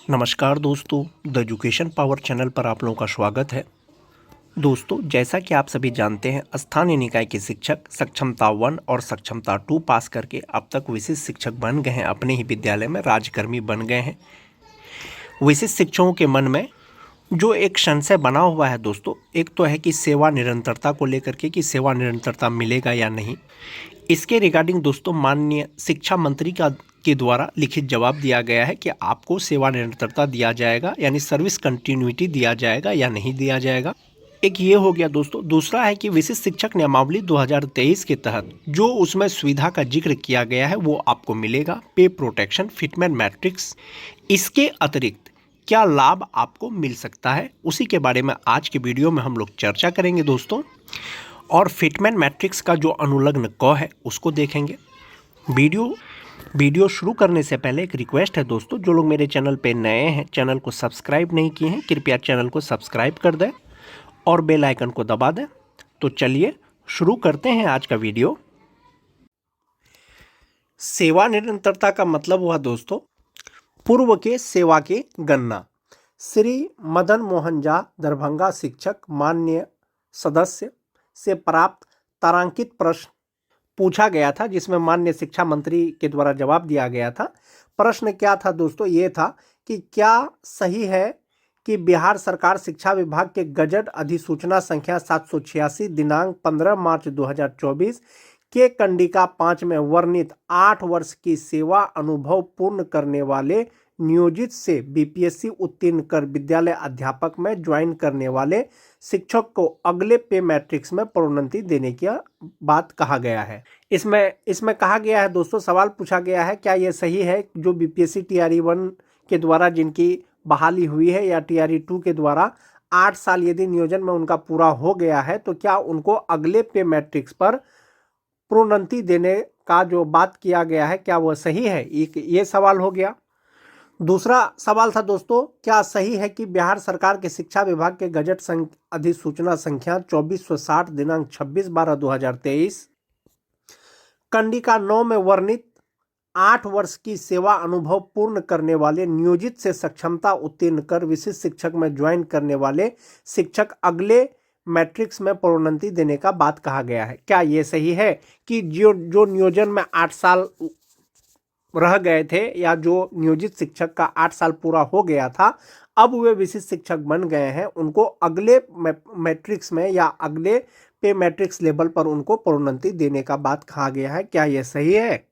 नमस्कार दोस्तों, the education power channel पर आप लोगों का स्वागत है। दोस्तों, जैसा कि आप सभी जानते हैं, स्थानीय निकाय के शिक्षक सक्षमता 1 और सक्षमता 2 पास करके अब तक विशिष्ट शिक्षक बन गए हैं। अपने ही विद्यालय में राजकर्मी बन गए हैं। विशिष्ट शिक्षकों के मन में जो एक संशय बना हुआ है दोस्तों, एक तो है कि सेवा निरंतरता को लेकर के कि सेवा निरंतरता मिलेगा या नहीं। इसके रिगार्डिंग दोस्तों माननीय शिक्षा मंत्री के द्वारा लिखित जवाब दिया गया है कि आपको सेवा निरंतरता दिया जाएगा, यानी सर्विस कंटिन्यूटी दिया जाएगा या नहीं दिया जाएगा। एक ये हो गया दोस्तों। दूसरा है कि विशिष्ट शिक्षक नियमावली 2023 के तहत जो उसमें सुविधा का जिक्र किया गया है वो आपको मिलेगा, पे प्रोटेक्शन, फिटमेंट मैट्रिक्स। इसके अतिरिक्त क्या लाभ आपको मिल सकता है, उसी के बारे में आज के वीडियो में हम लोग चर्चा करेंगे दोस्तों। और फिटमेंट मैट्रिक्स का जो अनुलग्न क है उसको देखेंगे। वीडियो शुरू करने से पहले एक रिक्वेस्ट है दोस्तों, जो लोग मेरे चैनल पे नए हैं, चैनल को सब्सक्राइब नहीं किए हैं, कृपया चैनल को सब्सक्राइब कर दें और बेल आइकन को दबा दें। तो चलिए शुरू करते हैं आज का वीडियो। सेवा निरंतरता का मतलब हुआ दोस्तों पूर्व के सेवा के गणना। श्री मदन मोहन झा दरभंगा शिक्षक माननीय सदस्य से प्राप्त तारांकित प्रश्न पूछा गया था, जिसमें माननीय शिक्षा मंत्री के द्वारा जवाब दिया गया था। प्रश्न क्या था दोस्तों? ये था कि क्या सही है कि बिहार सरकार शिक्षा विभाग के गजट अधिसूचना संख्या 786 दिनांक 15 मार्च 2024 के कंडिका 5 में वर्णित 8 वर्ष की सेवा अनुभव पूर्ण करने वाले नियोजित से बीपीएससी उत्तीर्ण कर विद्यालय अध्यापक में ज्वाइन करने वाले शिक्षक को अगले पे मैट्रिक्स में प्रोन्नति देने की बात कहा गया है। इसमें कहा गया है दोस्तों, सवाल पूछा गया है, क्या ये सही है जो बीपीएससी टीआरई 1 के द्वारा जिनकी बहाली हुई है या टीआरई 2 के द्वारा 8 साल यदि नियोजन में उनका पूरा हो गया है, तो क्या उनको अगले पे मैट्रिक्स पर प्रोन्नति देने का जो बात किया गया है क्या वह सही है? ये सवाल हो गया। दूसरा सवाल था दोस्तों, क्या सही है कि बिहार सरकार के शिक्षा विभाग के गजट अधिसूचना संख्या 2460 दिनांक 26/12/2023 कंडिका 9 में वर्णित 8 वर्ष की सेवा अनुभव पूर्ण करने वाले नियोजित से सक्षमता उत्तीर्ण कर विशिष्ट शिक्षक में ज्वाइन करने वाले शिक्षक अगले मैट्रिक्स में प्रोन्नति देने का बात कहा गया है? क्या ये सही है कि जो नियोजन में 8 साल रह गए थे या जो नियोजित शिक्षक का 8 साल पूरा हो गया था, अब वे विशिष्ट शिक्षक बन गए हैं, उनको अगले मैट्रिक्स में या अगले पे मैट्रिक्स लेवल पर उनको प्रोन्नति देने का बात कहा गया है? क्या यह सही है?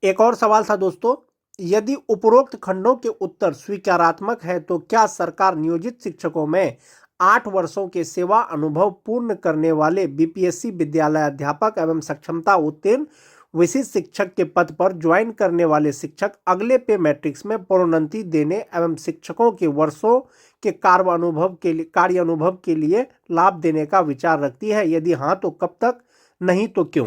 एक और सवाल था दोस्तों, यदि उपरोक्त खंडों के उत्तर स्वीकारात्मक है तो क्या सरकार नियोजित शिक्षकों में 8 वर्षों के सेवा अनुभव पूर्ण करने वाले बीपीएससी विद्यालय अध्यापक एवं सक्षमता उत्तीर्ण विशिष्ट शिक्षक के पद पर ज्वाइन करने वाले शिक्षक अगले पे मैट्रिक्स में प्रोन्नति देने एवं शिक्षकों के वर्षों के कार्य अनुभव के लिए लाभ देने का विचार रखती है? यदि हाँ तो कब तक, नहीं तो क्यों?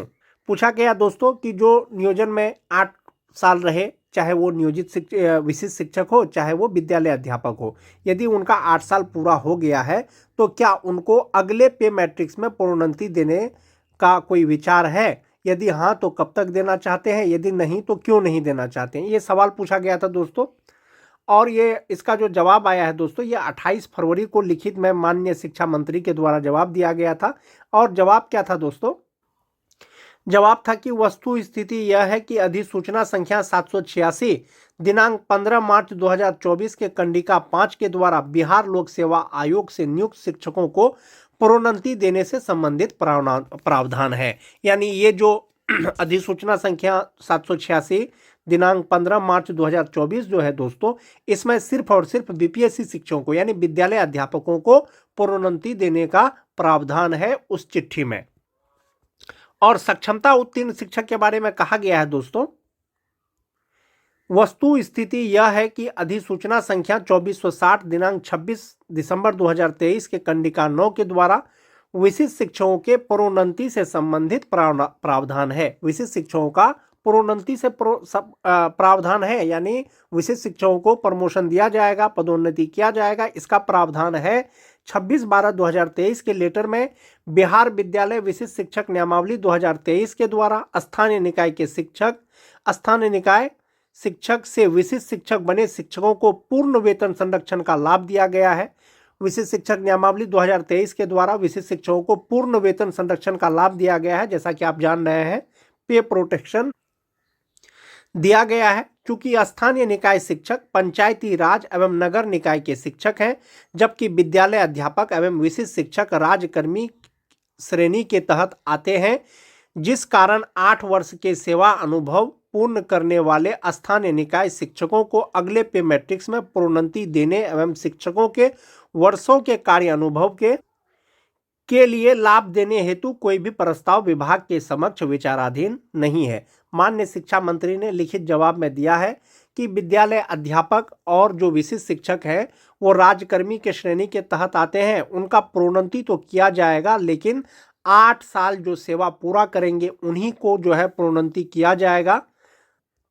पूछा गया दोस्तों कि जो नियोजन में 8 साल रहे, चाहे वो नियोजित विशिष्ट शिक्षक हो चाहे वो विद्यालय अध्यापक हो, यदि उनका 8 साल पूरा हो गया है तो क्या उनको अगले पे मैट्रिक्स में प्रोन्नति देने का कोई विचार है? यदि हाँ तो कब तक देना चाहते हैं? यदि नहीं तो क्यों नहीं देना चाहते हैं? ये सवाल पूछा गया था दोस्तों। और इसका जो जवाब आया है दोस्तों, ये 28 फरवरी को लिखित में माननीय शिक्षा मंत्री के द्वारा जवाब दिया गया था। और जवाब क्या था दोस्तों? जवाब था कि वस्तु स्थिति यह है कि अधिसूचना संख्या 786 दिनांक 15 मार्च 2024 के कंडिका 5 के द्वारा बिहार लोक सेवा आयोग से नियुक्त शिक्षकों को प्रोन्नति देने से संबंधित प्रावधान है। यानी ये जो अधिसूचना संख्या 786 दिनांक 15 मार्च 2024 जो है दोस्तों, इसमें सिर्फ और सिर्फ बीपीएससी शिक्षकों को यानी विद्यालय अध्यापकों को प्रोन्नति देने का प्रावधान है उस चिट्ठी में। और सक्षमता उत्तीर्ण शिक्षक के बारे में कहा गया है दोस्तों, वस्तु स्थिति यह है कि अधिसूचना संख्या 2460 दिनांक 26 दिसंबर 2023 के कंडिका 9 के द्वारा विशिष्ट शिक्षकों के प्रोन्नति से संबंधित प्रावधान है। विशिष्ट शिक्षकों का प्रोन्नति से प्रावधान है, यानी विशिष्ट शिक्षकों को प्रमोशन दिया जाएगा, पदोन्नति किया जाएगा, इसका प्रावधान है 26/12/2023 के लेटर में बिहार विद्यालय विशिष्ट शिक्षक नियमावली 2023 के द्वारा स्थानीय निकाय शिक्षक से विशिष्ट शिक्षक बने शिक्षकों को पूर्ण वेतन संरक्षण का लाभ दिया गया है। विशिष्ट शिक्षक नियमावली 2023 के द्वारा विशिष्ट शिक्षकों को पूर्ण वेतन संरक्षण का लाभ दिया गया है। जैसा कि आप जान रहे हैं, पे प्रोटेक्शन दिया गया है। चूंकि स्थानीय निकाय शिक्षक पंचायती राज एवं नगर निकाय के शिक्षक हैं, जबकि विद्यालय अध्यापक एवं विशिष्ट शिक्षक राज्यकर्मी श्रेणी के तहत आते हैं, जिस कारण 8 वर्ष के सेवा अनुभव पूर्ण करने वाले स्थानीय निकाय शिक्षकों को अगले पे मैट्रिक्स में प्रोन्नति देने एवं शिक्षकों के वर्षों के कार्य अनुभव के लिए लाभ देने हेतु कोई भी प्रस्ताव विभाग के समक्ष विचाराधीन नहीं है। माननीय शिक्षा मंत्री ने लिखित जवाब में दिया है कि विद्यालय अध्यापक और जो विशिष्ट शिक्षक हैं वो राज्यकर्मी के श्रेणी के तहत आते हैं, उनका प्रोन्नति तो किया जाएगा, लेकिन 8 साल जो सेवा पूरा करेंगे उन्हीं को जो है प्रोन्नति किया जाएगा।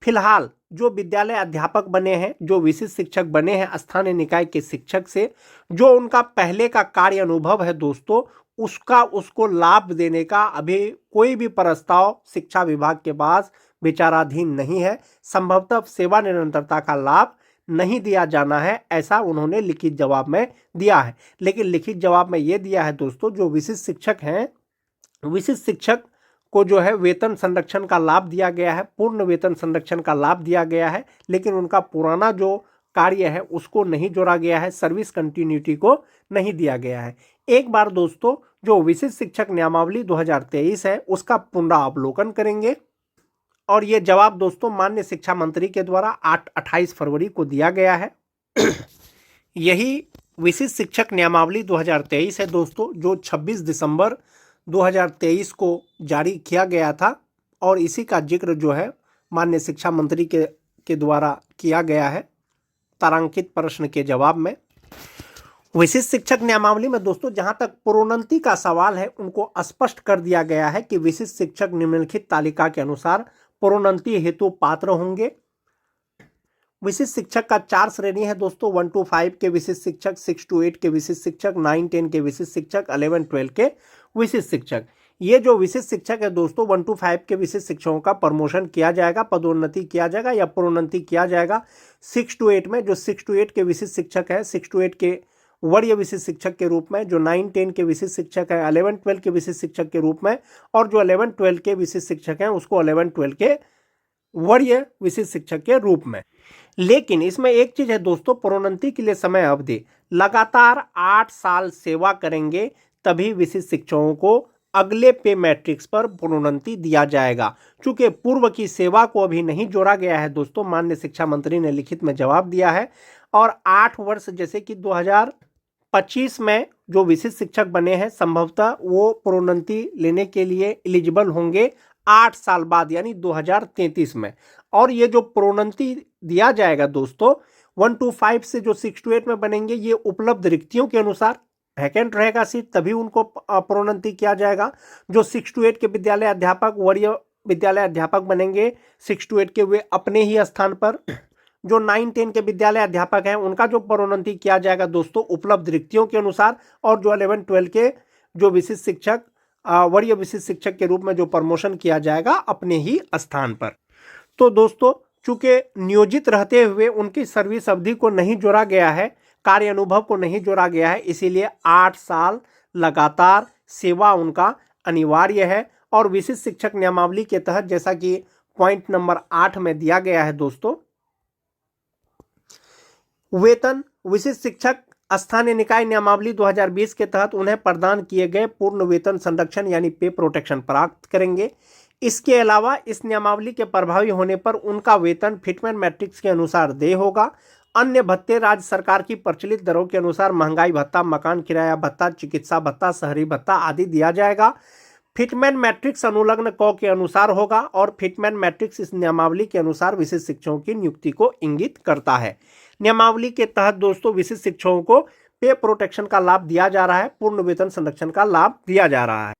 फिलहाल जो विद्यालय अध्यापक बने हैं, जो विशिष्ट शिक्षक बने हैं स्थानीय निकाय के शिक्षक से, जो उनका पहले का कार्य अनुभव है दोस्तों, उसको लाभ देने का अभी कोई भी प्रस्ताव शिक्षा विभाग के पास विचाराधीन नहीं है। संभवतः सेवा निरंतरता का लाभ नहीं दिया जाना है, ऐसा उन्होंने लिखित जवाब में दिया है। लेकिन लिखित जवाब में ये दिया है दोस्तों, जो विशिष्ट शिक्षक हैं, विशिष्ट शिक्षक को जो है वेतन संरक्षण का लाभ दिया गया है, पूर्ण वेतन संरक्षण का लाभ दिया गया है, लेकिन उनका पुराना जो कार्य है उसको नहीं जोड़ा गया है, सर्विस कंटिन्यूटी को नहीं दिया गया है। एक बार दोस्तों जो विशिष्ट शिक्षक नियमावली 2023 है उसका पुनरावलोकन करेंगे, और ये जवाब दोस्तों माननीय शिक्षा मंत्री के द्वारा 28 फरवरी को दिया गया है। यही विशिष्ट शिक्षक नियमावली 2023 है दोस्तों, जो 26 दिसंबर 2023 को जारी किया गया था, और इसी का जिक्र जो है माननीय शिक्षा मंत्री के द्वारा किया गया है तारांकित प्रश्न के जवाब में। विशिष्ट शिक्षक नियमावली में दोस्तों जहां तक प्रोन्नति का सवाल है, उनको स्पष्ट कर दिया गया है कि विशिष्ट शिक्षक निम्नलिखित तालिका के अनुसार प्रोन्नति हेतु पात्र होंगे। विशिष्ट शिक्षक का 4 श्रेणी है दोस्तों, 1 to 5 के विशिष्ट शिक्षक, 6 to 8 के विशिष्ट शिक्षक, 9 10 के विशिष्ट शिक्षक, 11 12 के विशिष्ट शिक्षक। ये जो विशिष्ट शिक्षक है दोस्तों 1 to 5 के विशिष्ट शिक्षकों का प्रमोशन किया जाएगा, पदोन्नति किया जाएगा या प्रोन्नति किया जाएगा। 6 to 8 में जो 6 to 8 के विशिष्ट शिक्षक है, 6 to 8 के वरीय विशिष्ट शिक्षक के रूप में, जो 9 10 के विशिष्ट शिक्षक है 11 12 के विशिष्ट शिक्षक के रूप में, और जो 11 12 के विशिष्ट शिक्षक हैं उसको 11 12 के वरीय विशिष्ट शिक्षक के रूप में। लेकिन इसमें एक चीज है दोस्तों, प्रोन्नति के लिए समय अवधि लगातार 8 साल सेवा करेंगे तभी विशिष्ट शिक्षकों को अगले पे मैट्रिक्स पर प्रोन्नति दिया जाएगा। चूंकि पूर्व की सेवा को अभी नहीं जोड़ा गया है दोस्तों, माननीय शिक्षा मंत्री ने लिखित में जवाब दिया है, और 8 वर्ष जैसे कि 2025 में जो विशिष्ट शिक्षक बने हैं संभवतः वो प्रोन्नति लेने के लिए एलिजिबल होंगे 8 साल बाद, यानी 2033 में। और ये जो प्रोन्नति दिया जाएगा दोस्तों 1 to 5 से जो 6 to 8 में बनेंगे, ये उपलब्ध रिक्तियों के अनुसार वैकेंट रहेगा सीट, तभी उनको प्रोन्नति किया जाएगा। जो 6 to 8 के विद्यालय अध्यापक वरीय विद्यालय अध्यापक बनेंगे 6 to 8 के, वे अपने ही स्थान पर। जो 9 10 के विद्यालय अध्यापक हैं उनका जो प्रोन्नति किया जाएगा दोस्तों उपलब्ध रिक्तियों के अनुसार, और जो 11 12 के जो विशिष्ट शिक्षक वरीय विशिष्ट शिक्षक के रूप में जो प्रमोशन किया जाएगा अपने ही स्थान पर। तो दोस्तों चूंकि नियोजित रहते हुए उनकी सर्विस अवधि को नहीं जोड़ा गया है, कार्य अनुभव को नहीं जोड़ा गया है, इसीलिए 8 साल लगातार सेवा उनका अनिवार्य है। और विशिष्ट शिक्षक नियमावली के तहत जैसा कि पॉइंट नंबर 8 में दिया गया है दोस्तों, वेतन विशिष्ट शिक्षक स्थानीय निकाय नियमावली 2020 के तहत उन्हें प्रदान किए गए पूर्ण वेतन संरक्षण यानी पे प्रोटेक्शन प्राप्त करेंगे। इसके अलावा इस नियमावली के प्रभावी होने पर उनका वेतन फिटमेंट मैट्रिक्स के अनुसार देय होगा। अन्य भत्ते राज्य सरकार की प्रचलित दरों के अनुसार महंगाई भत्ता, मकान किराया भत्ता, चिकित्सा भत्ता, शहरी भत्ता आदि दिया जाएगा। फिटमेंट मैट्रिक्स अनुलग्न क के अनुसार होगा, और फिटमेंट मैट्रिक्स इस नियमावली के अनुसार विशिष्ट शिक्षकों की नियुक्ति को इंगित करता है। नियमावली के तहत दोस्तों विशिष्ट शिक्षकों को पे प्रोटेक्शन का लाभ दिया जा रहा है, पूर्ण वेतन संरक्षण का लाभ दिया जा रहा है।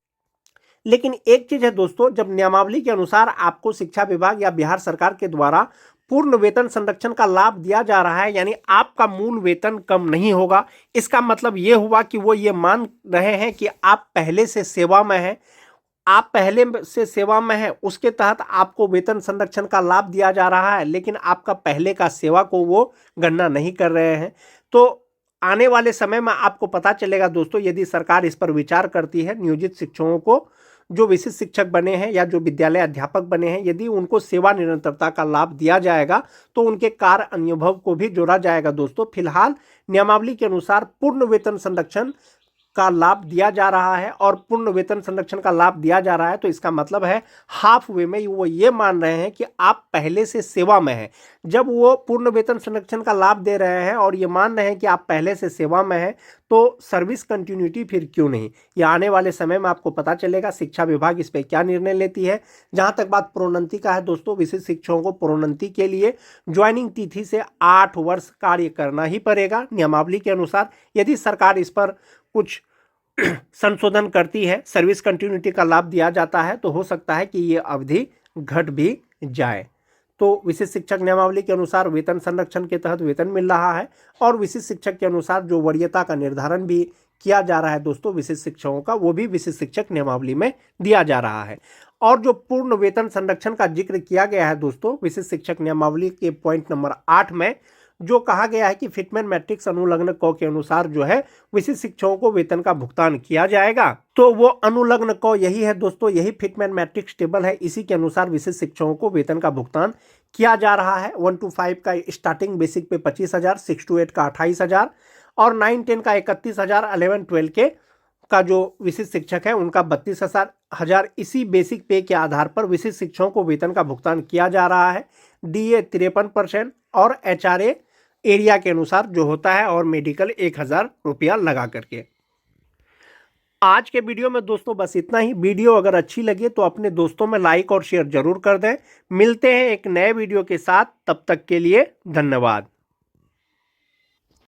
लेकिन एक चीज है दोस्तों, जब नियमावली के अनुसार आपको शिक्षा विभाग या बिहार सरकार के द्वारा पूर्ण वेतन संरक्षण का लाभ दिया जा रहा है, यानी आपका मूल वेतन कम नहीं होगा। इसका मतलब ये हुआ कि वो ये मान रहे हैं कि आप पहले से सेवा में हैं, आप पहले से सेवा में है उसके तहत आपको वेतन संरक्षण का लाभ दिया जा रहा है, लेकिन आपका पहले का सेवा को वो गणना नहीं कर रहे हैं। तो आने वाले समय में आपको पता चलेगा दोस्तों, यदि सरकार इस पर विचार करती है, नियोजित शिक्षकों को, जो विशिष्ट शिक्षक बने हैं या जो विद्यालय अध्यापक बने हैं, यदि उनको सेवा निरंतरता का लाभ दिया जाएगा तो उनके कार्य अनुभव को भी जोड़ा जाएगा दोस्तों। फिलहाल नियमावली के अनुसार पूर्ण वेतन संरक्षण का लाभ दिया जा रहा है, और पूर्ण वेतन संरक्षण का लाभ दिया जा रहा है तो इसका मतलब है हाफ वे में वो ये मान रहे हैं कि आप पहले से सेवा में हैं। जब वो पूर्ण वेतन संरक्षण का लाभ दे रहे हैं और ये मान रहे हैं कि आप पहले से सेवा में हैं, तो सर्विस कंटिन्यूटी फिर क्यों नहीं, ये आने वाले समय में आपको पता चलेगा शिक्षा विभाग इस पर क्या निर्णय लेती है। जहां तक बात प्रोन्नति का है दोस्तों, विशिष्ट शिक्षकों को प्रोन्नति के लिए ज्वाइनिंग तिथि से 8 वर्ष कार्य करना ही पड़ेगा नियमावली के अनुसार। यदि सरकार इस पर कुछ संशोधन करती है, सर्विस कंटिन्यूटी का लाभ दिया जाता है, तो हो सकता है कि ये अवधि घट भी जाए। तो विशिष्ट शिक्षक नियमावली के अनुसार वेतन संरक्षण के तहत वेतन मिल रहा है, और विशिष्ट शिक्षक के अनुसार जो वरीयता का निर्धारण भी किया जा रहा है दोस्तों विशिष्ट शिक्षकों का, वो भी विशिष्ट शिक्षक नियमावली में दिया जा रहा है। और जो पूर्ण वेतन संरक्षण का जिक्र किया गया है दोस्तों विशिष्ट शिक्षक नियमावली के पॉइंट नंबर 8 में, जो कहा गया है कि फिटमेन मैट्रिक्स अनुलग्न क के अनुसार जो है विशिष्ट शिक्षकों को वेतन का भुगतान किया जाएगा। तो वो अनुलग्न क यही है दोस्तों, यही फिटमेन मैट्रिक्स टेबल है, इसी के अनुसार विशिष्ट शिक्षकों को वेतन का भुगतान किया जा रहा है। 1 to 5 का स्टार्टिंग बेसिक पे 25,000, 6 to 8 का 28,000 और 9-10 का 31,000, 11-12 के का जो विशिष्ट शिक्षक है उनका 32,000। इसी बेसिक पे के आधार पर विशिष्ट शिक्षकों को वेतन का भुगतान किया जा रहा है। DA 53% और HRA एरिया के अनुसार जो होता है, और मेडिकल 1,000 रुपया लगा करके। आज के वीडियो में दोस्तों बस इतना ही। वीडियो अगर अच्छी लगे तो अपने दोस्तों में लाइक और शेयर जरूर कर दें। मिलते हैं एक नए वीडियो के साथ, तब तक के लिए धन्यवाद।